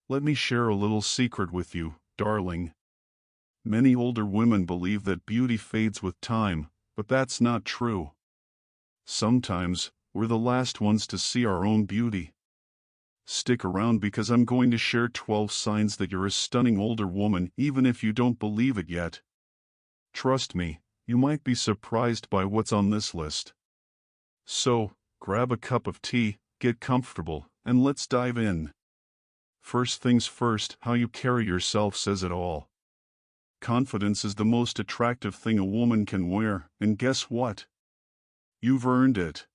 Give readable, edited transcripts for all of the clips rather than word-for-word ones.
Let me share a little secret with you, darling. Many older women believe that beauty fades with time, but that's not true. Sometimes, we're the last ones to see our own beauty. Stick around because I'm going to share 12 signs that you're a stunning older woman even if you don't believe it yet. Trust me, you might be surprised by what's on this list. So, grab a cup of tea, get comfortable, and let's dive in. First things first, how you carry yourself says it all. Confidence is the most attractive thing a woman can wear, and guess what? You've earned it.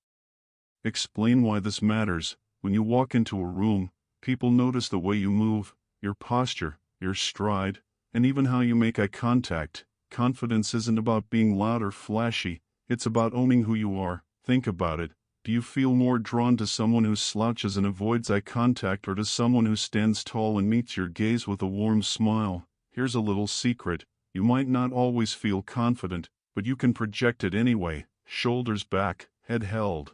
Explain why this matters. When you walk into a room, people notice the way you move, your posture, your stride, and even how you make eye contact. Confidence isn't about being loud or flashy, it's about owning who you are. Think about it. Do you feel more drawn to someone who slouches and avoids eye contact or to someone who stands tall and meets your gaze with a warm smile? Here's a little secret. You might not always feel confident, but you can project it anyway. Shoulders back, head held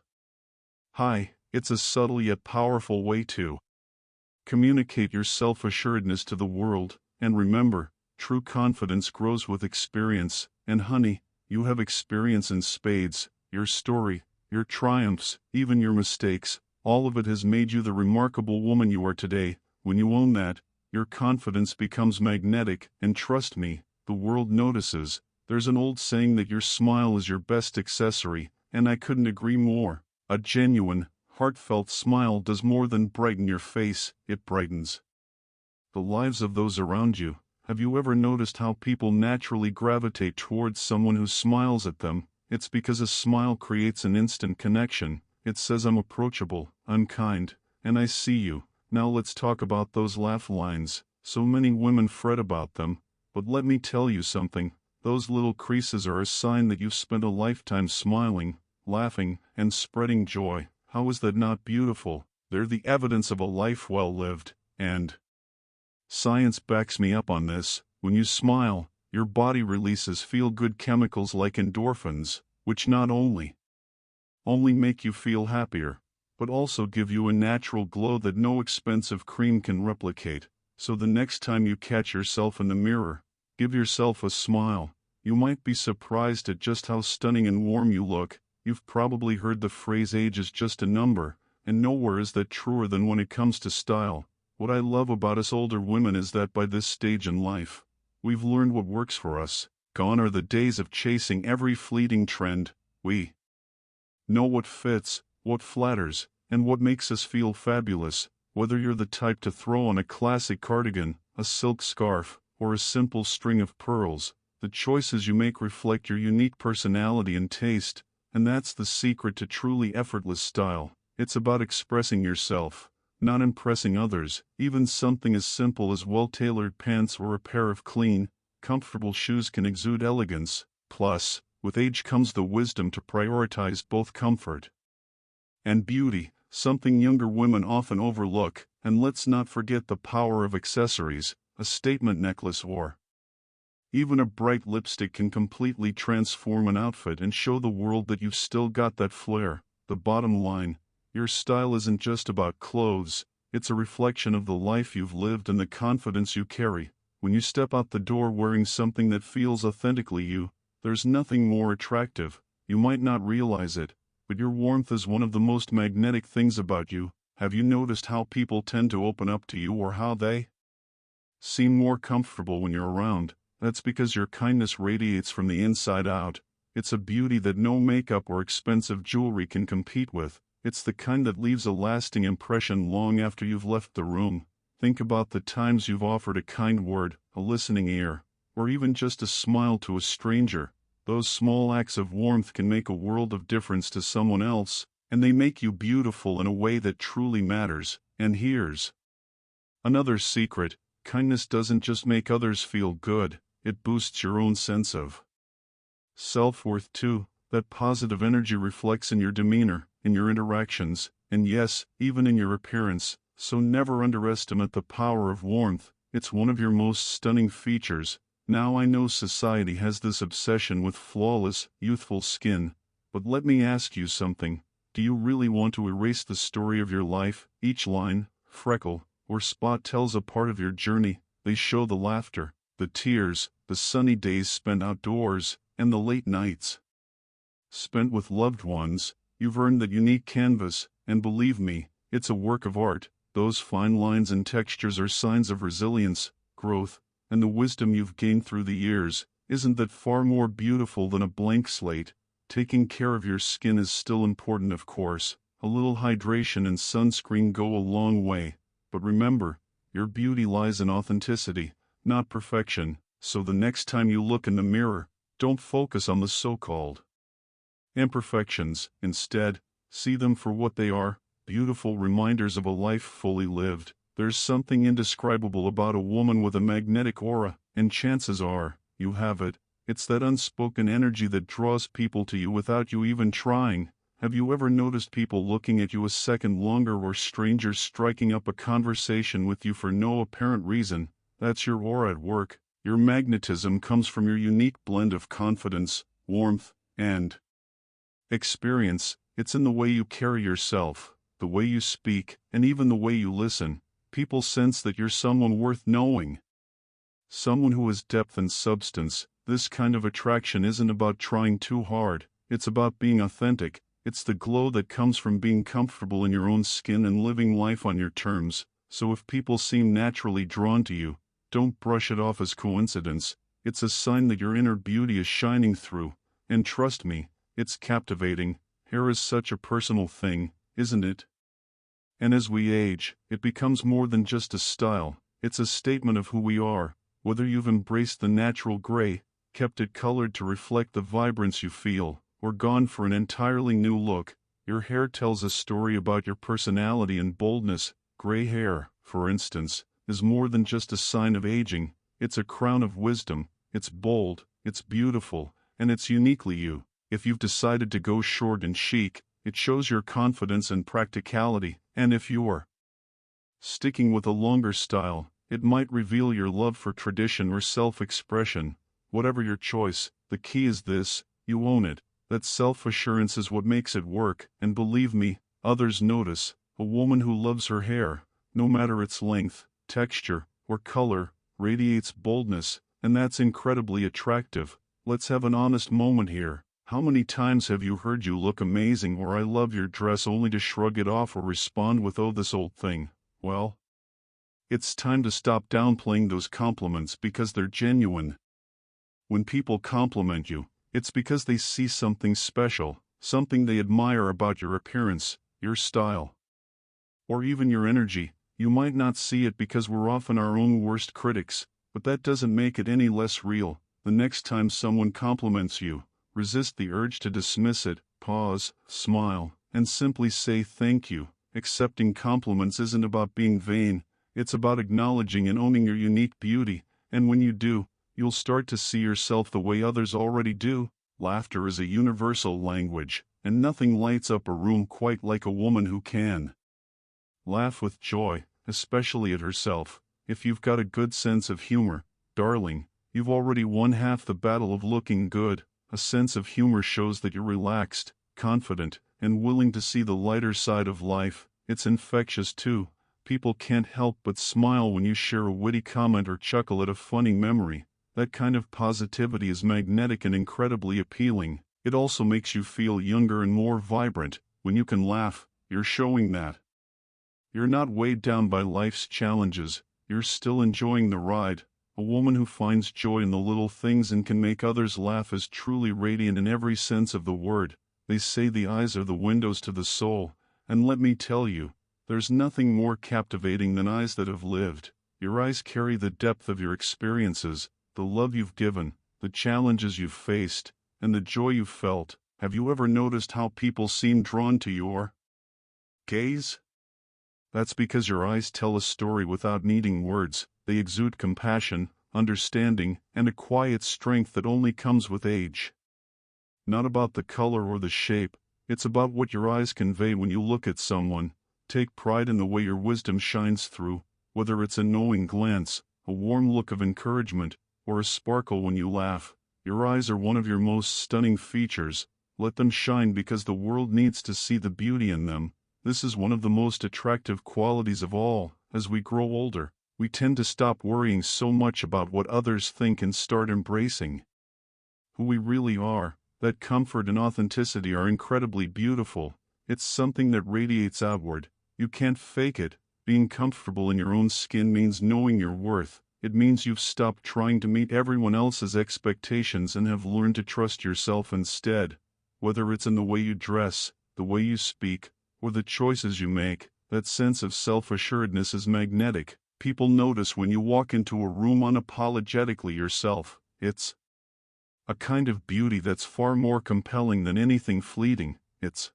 high. It's a subtle yet powerful way to communicate your self-assuredness to the world. And remember, true confidence grows with experience. And honey, you have experience in spades. Your story, your triumphs, even your mistakes, all of it has made you the remarkable woman you are today. When you own that, your confidence becomes magnetic, and trust me, the world notices. There's an old saying that your smile is your best accessory, and I couldn't agree more. A genuine, heartfelt smile does more than brighten your face, it brightens the lives of those around you. Have you ever noticed how people naturally gravitate towards someone who smiles at them? It's because a smile creates an instant connection. It says I'm approachable, I'm kind, and I see you. Now let's talk about those laugh lines. So many women fret about them, but let me tell you something. Those little creases are a sign that you've spent a lifetime smiling, laughing, and spreading joy. How is that not beautiful? They're the evidence of a life well lived, and science backs me up on this. When you smile, your body releases feel-good chemicals like endorphins, which not only make you feel happier, but also give you a natural glow that no expensive cream can replicate. So the next time you catch yourself in the mirror, give yourself a smile. You might be surprised at just how stunning and warm you look. You've probably heard the phrase age is just a number, and nowhere is that truer than when it comes to style. What I love about us older women is that by this stage in life, we've learned what works for us. Gone are the days of chasing every fleeting trend. We know what fits, what flatters, and what makes us feel fabulous. Whether you're the type to throw on a classic cardigan, a silk scarf, or a simple string of pearls, the choices you make reflect your unique personality and taste. And that's the secret to truly effortless style. It's about expressing yourself, not impressing others. Even something as simple as well-tailored pants or a pair of clean, comfortable shoes can exude elegance. Plus, with age comes the wisdom to prioritize both comfort and beauty, something younger women often overlook. And let's not forget the power of accessories. A statement necklace or even a bright lipstick can completely transform an outfit and show the world that you've still got that flair. The bottom line, your style isn't just about clothes, it's a reflection of the life you've lived and the confidence you carry. When you step out the door wearing something that feels authentically you, there's nothing more attractive. You might not realize it, but your warmth is one of the most magnetic things about you. Have you noticed how people tend to open up to you or how they seem more comfortable when you're around? That's because your kindness radiates from the inside out. It's a beauty that no makeup or expensive jewelry can compete with. It's the kind that leaves a lasting impression long after you've left the room. Think about the times you've offered a kind word, a listening ear, or even just a smile to a stranger. Those small acts of warmth can make a world of difference to someone else, and they make you beautiful in a way that truly matters. And here's another secret. Kindness doesn't just make others feel good, it boosts your own sense of self-worth too. That positive energy reflects in your demeanor, in your interactions, and yes, even in your appearance. So never underestimate the power of warmth. It's one of your most stunning features. Now I know society has this obsession with flawless, youthful skin, but let me ask you something. Do you really want to erase the story of your life, each line, freckle, or spot tells a part of your journey. They show the laughter, the tears, the sunny days spent outdoors, and the late nights spent with loved ones. You've earned that unique canvas, and believe me, it's a work of art. Those fine lines and textures are signs of resilience, growth, and the wisdom you've gained through the years. Isn't that far more beautiful than a blank slate? Taking care of your skin is still important, of course. A little hydration and sunscreen go a long way. But remember, your beauty lies in authenticity, not perfection. So the next time you look in the mirror, don't focus on the so-called imperfections. Instead, see them for what they are, beautiful reminders of a life fully lived. There's something indescribable about a woman with a magnetic aura, and chances are, you have it. It's that unspoken energy that draws people to you without you even trying. Have you ever noticed people looking at you a second longer, or strangers striking up a conversation with you for no apparent reason? That's your aura at work. Your magnetism comes from your unique blend of confidence, warmth, and experience. It's in the way you carry yourself, the way you speak, and even the way you listen. People sense that you're someone worth knowing, someone who has depth and substance. This kind of attraction isn't about trying too hard, it's about being authentic. It's the glow that comes from being comfortable in your own skin and living life on your terms. So if people seem naturally drawn to you, don't brush it off as coincidence. It's a sign that your inner beauty is shining through. And trust me, it's captivating. Hair is such a personal thing, isn't it? And as we age, it becomes more than just a style. It's a statement of who we are. Whether you've embraced the natural gray, kept it colored to reflect the vibrance you feel, or gone for an entirely new look, your hair tells a story about your personality and boldness. Gray hair, for instance, is more than just a sign of aging. It's a crown of wisdom. It's bold, it's beautiful, and it's uniquely you. If you've decided to go short and chic, it shows your confidence and practicality. And if you're sticking with a longer style, it might reveal your love for tradition or self-expression. Whatever your choice, the key is this: you own it. That self-assurance is what makes it work, and believe me, others notice. A woman who loves her hair, no matter its length, texture, or color, radiates boldness, and that's incredibly attractive. Let's have an honest moment here. How many times have you heard "you look amazing" or "I love your dress" only to shrug it off or respond with "oh, this old thing"? Well, it's time to stop downplaying those compliments because they're genuine. When people compliment you, it's because they see something special, something they admire about your appearance, your style, or even your energy. You might not see it because we're often our own worst critics, but that doesn't make it any less real. The next time someone compliments you, resist the urge to dismiss it. Pause, smile, and simply say thank you. Accepting compliments isn't about being vain, it's about acknowledging and owning your unique beauty, and when you do, you'll start to see yourself the way others already do. Laughter is a universal language, and nothing lights up a room quite like a woman who can laugh with joy, especially at herself. If you've got a good sense of humor, darling, you've already won half the battle of looking good. A sense of humor shows that you're relaxed, confident, and willing to see the lighter side of life. It's infectious too. People can't help but smile when you share a witty comment or chuckle at a funny memory. That kind of positivity is magnetic and incredibly appealing. It also makes you feel younger and more vibrant. When you can laugh, you're showing that you're not weighed down by life's challenges. You're still enjoying the ride. A woman who finds joy in the little things and can make others laugh is truly radiant in every sense of the word. They say the eyes are the windows to the soul, and let me tell you, there's nothing more captivating than eyes that have lived. Your eyes carry the depth of your experiences, the love you've given, the challenges you've faced, and the joy you've felt. Have you ever noticed how people seem drawn to your gaze? That's because your eyes tell a story without needing words. They exude compassion, understanding, and a quiet strength that only comes with age. Not about the color or the shape, it's about what your eyes convey when you look at someone. Take pride in the way your wisdom shines through, whether it's a knowing glance, a warm look of encouragement, or a sparkle when you laugh. Your eyes are one of your most stunning features. Let them shine because the world needs to see the beauty in them. This is one of the most attractive qualities of all. as we grow older, we tend to stop worrying so much about what others think and start embracing who we really are. That comfort and authenticity are incredibly beautiful. It's something that radiates outward. You can't fake it. Being comfortable in your own skin means knowing your worth. It means you've stopped trying to meet everyone else's expectations and have learned to trust yourself instead. Whether it's in the way you dress, the way you speak, or the choices you make, that sense of self-assuredness is magnetic. People notice when you walk into a room unapologetically yourself. It's a kind of beauty that's far more compelling than anything fleeting. It's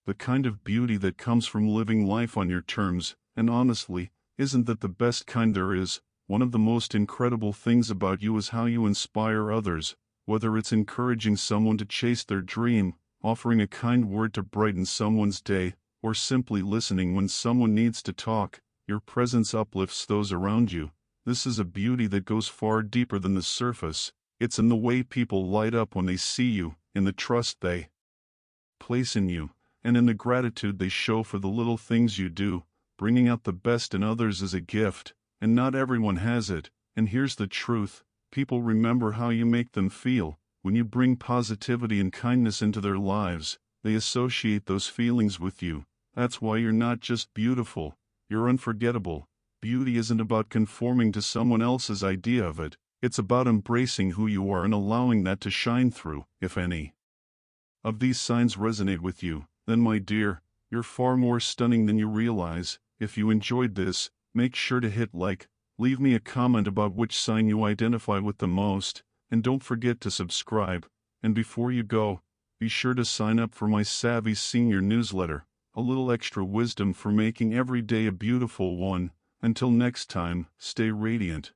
the kind of beauty that comes from living life on your terms, and honestly, isn't that the best kind there is? One of the most incredible things about you is how you inspire others, whether it's encouraging someone to chase their dream, offering a kind word to brighten someone's day, or simply listening when someone needs to talk. Your presence uplifts those around you. This is a beauty that goes far deeper than the surface. It's in the way people light up when they see you, in the trust they place in you, and in the gratitude they show for the little things you do. Bringing out the best in others is a gift, and not everyone has it. And here's the truth: people remember how you make them feel. When you bring positivity and kindness into their lives, they associate those feelings with you. That's why you're not just beautiful, you're unforgettable. Beauty isn't about conforming to someone else's idea of it. It's about embracing who you are and allowing that to shine through. If any of these signs resonate with you, then my dear, you're far more stunning than you realize. If you enjoyed this, make sure to hit like, leave me a comment about which sign you identify with the most, and don't forget to subscribe. And before you go, be sure to sign up for my Savvy Senior newsletter, a little extra wisdom for making every day a beautiful one. Until next time, stay radiant.